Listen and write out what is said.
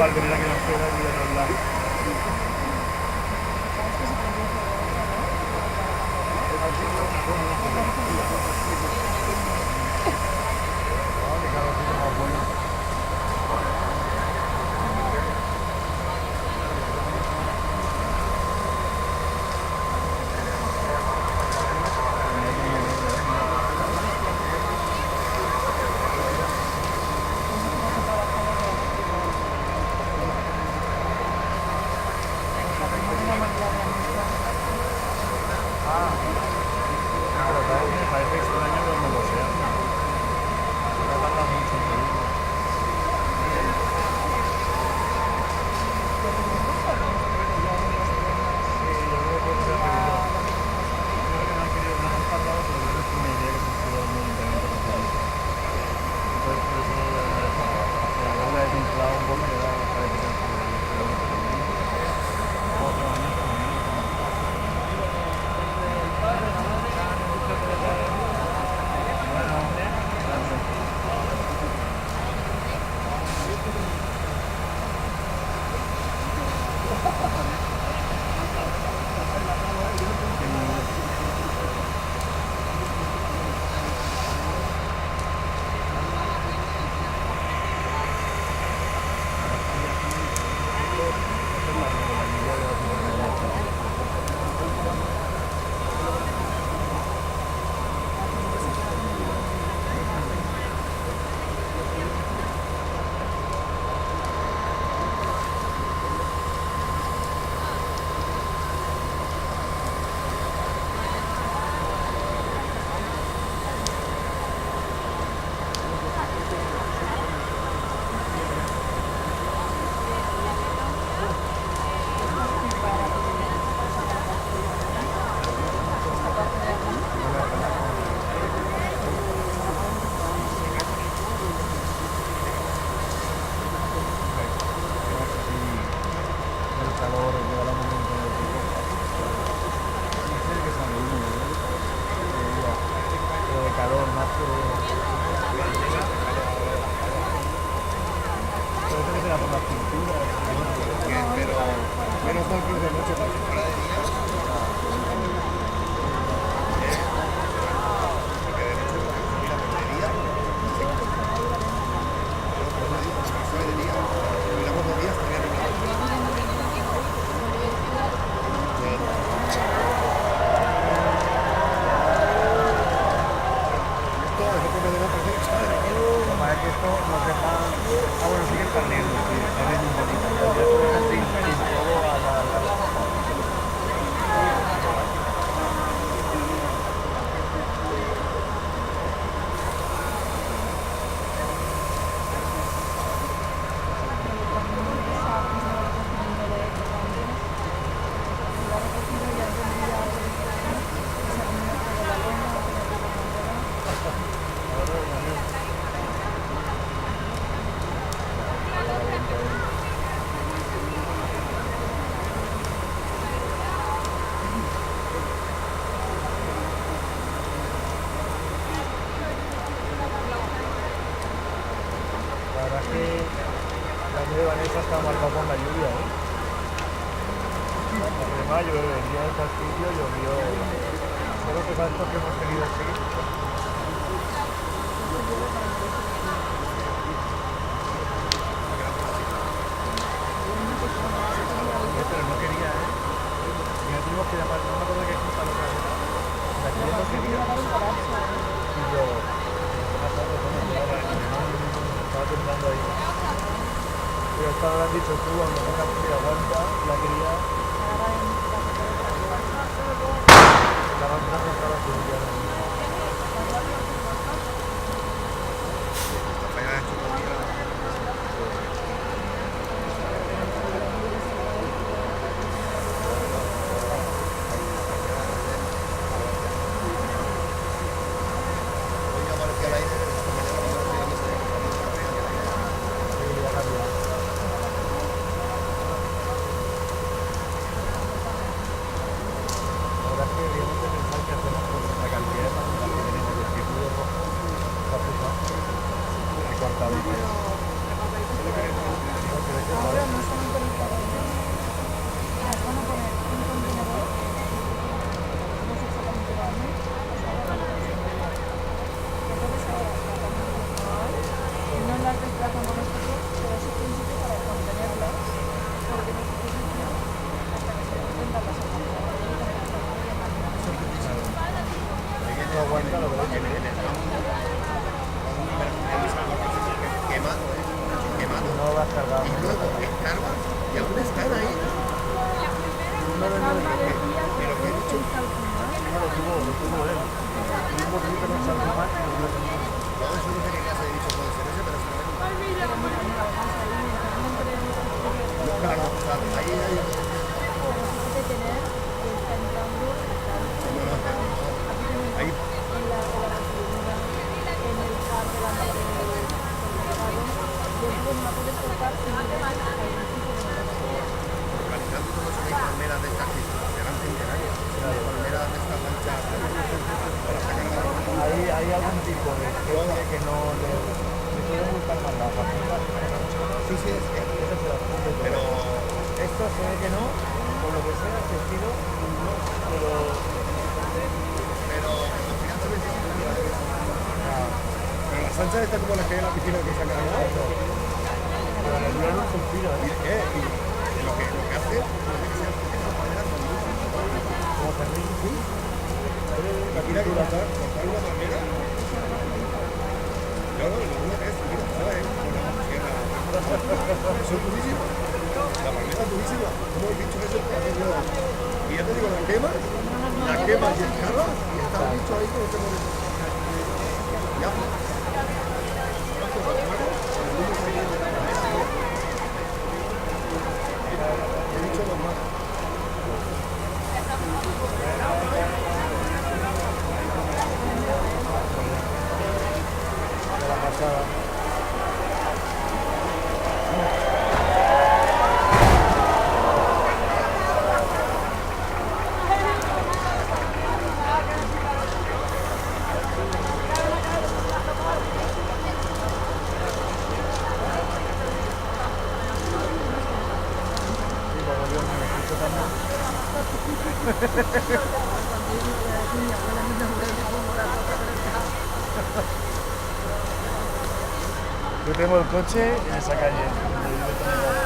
para venir aquí a la escuela y a hablar. Me parece extraño que no lo sea. Me tarda mucho en pedirlo. Sí, yo creo que se ha pedido. Creo que no han querido, no han tardado, pero yo no tengo ni idea que se han quedado muy lentamente con todo. Entonces, por eso lo he dejado. Yo le he inflado un poco y ahora parece que han sido 4 años también. Menos mal que es de noche porque fuera de día. Porque de noche y la tontería. Si fuera de día, si miramos los días, estaría nublado. Esto es lo que me debe parecer extraño. Para que esto no sepa. Ah, bueno, sí que está negro, sí, está bien un poquito. La verdad es que la nieve de Vanessa está marcada por la lluvia, ¿eh? Además, el día del castillo llovió. Solo que tanto que hemos tenido así. Pero no quería, ¿eh? Y nos tuvimos que llamar, no me acuerdo de qué cosa lo que era. La que yo no quería. Y yo, estaba temblando ahí. Pero hasta ahora han dicho tú, cuando tengas que aguanta, la quería. Estaba entrando hasta la tuya. aguanta lo que en tiene. el campo. Quemado, quemado. No vas cargado. Y luego cargas y aún están ahí. No de nuevo. Pero que he dicho, No lo tuvo él. Un poquito no sabe más. no, eso no sé qué clase de bicho puede ser ese, pero claro, claro, ahí hay. Ahí. Organizando todo eso de palmeras de estas que serán centenarias, palmeras de estas lanchas para sacar la ropa. Hay algún tipo de especie que no le puede gustar más la factura. Sí, sí, Eso se lo apunto. pero Esto se ve que no, por lo que sea, sentido, no, pero fíjate que pero las anchas están como las que hay en la piscina que sacan ahí. pero en el vuelo es un tiro, Y lo que hace es que sean esas palmeras con luz. como Fermín. Mira que cortar una palmera. No, lo bueno que es, mira, ¿sabes? Con la sierra. Eso es durísimo. La palmera es durísima. Como he dicho eso, y ya te digo, la quema y escala, y está el bicho ahí que no se mueve. Ya. He dicho normal. De la pasada. Sí, como yo me lo escucho también. Yo tengo el coche en esa calle. Yo tengo